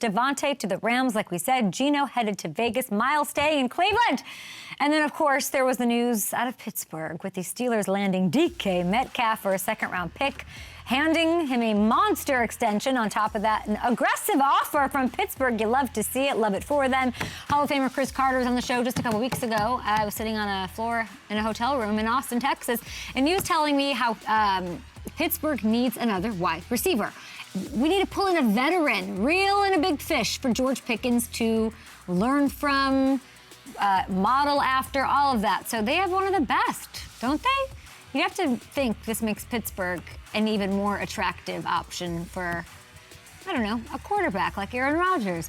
Davante to the Rams, like we said. Geno headed to Vegas. Myles staying in Cleveland. And then, of course, there was the news out of Pittsburgh with the Steelers landing DK Metcalf for a second-round pick, handing him a monster extension. On top of that, an aggressive offer from Pittsburgh. You love to see it. Love it for them. Hall of Famer Cris was on the show just a couple weeks ago. I was sitting on a floor in a hotel room in Austin, Texas, and he was telling me how Pittsburgh needs another wide receiver. We need to pull in a veteran, reel in a big fish for George Pickens to learn from, model after, all of that. So they have one of the best, don't they? You have to think this makes Pittsburgh an even more attractive option for, I don't know, a quarterback like Aaron Rodgers.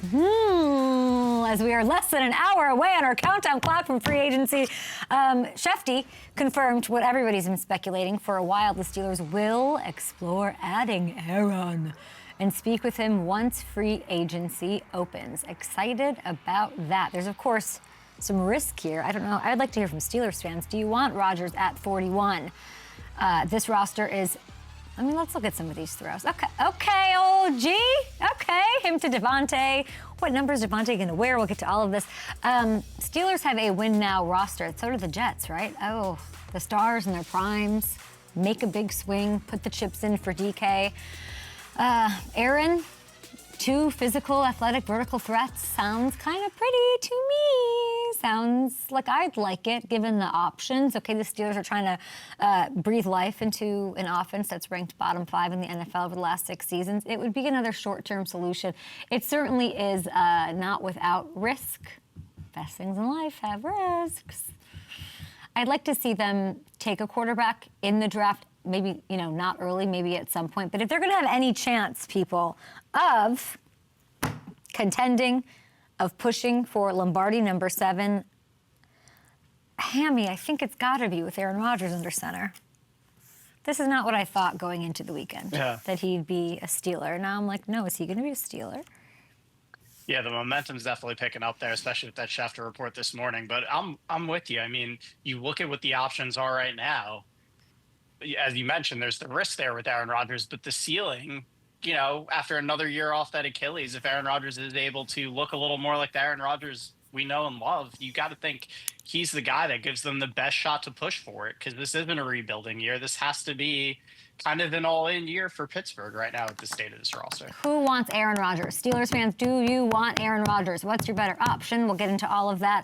As we are less than an hour away on our countdown clock from free agency, Schefter confirmed what everybody's been speculating for a while. The Steelers will explore adding Aaron and speak with him once free agency opens. Excited about that. There's, of course, some risk here. I don't know. I'd like to hear from Steelers fans. Do you want Rodgers at 41? This roster is... let's look at some of these throws. Okay, old G. Okay, him to Davante. What number is Davante going to wear? We'll get to all of this. Steelers have a win-now roster. So do the Jets, right? Oh, the stars in their primes. Make a big swing. Put the chips in for DK. Aaron, two physical, athletic, vertical threats. Sounds kind of pretty to me. Sounds like I'd like it, given the options. Okay, the Steelers are trying to breathe life into an offense that's ranked bottom 5 in the NFL over the last 6 seasons. It would be another short-term solution. It certainly is not without risk. Best things in life have risks. I'd like to see them take a quarterback in the draft. Maybe, not early, maybe at some point. But if they're going to have any chance, people, of contending, of pushing for Lombardi number 7, Hammy, I think it's got to be with Aaron Rodgers under center. This is not what I thought going into the weekend, that he'd be a Steeler. Now I'm like, no, is he going to be a Steeler? Yeah, the momentum's definitely picking up there, especially with that Schefter report this morning. But I'm with you. I mean, you look at what the options are right now. As you mentioned, there's the risk there with Aaron Rodgers, but the ceiling, after another year off that Achilles, if Aaron Rodgers is able to look a little more like the Aaron Rodgers we know and love, you got to think he's the guy that gives them the best shot to push for it, because this isn't a rebuilding year. This has to be kind of an all-in year for Pittsburgh right now at the state of this roster. Who wants Aaron Rodgers? Steelers fans, do you want Aaron Rodgers? What's your better option? We'll get into all of that.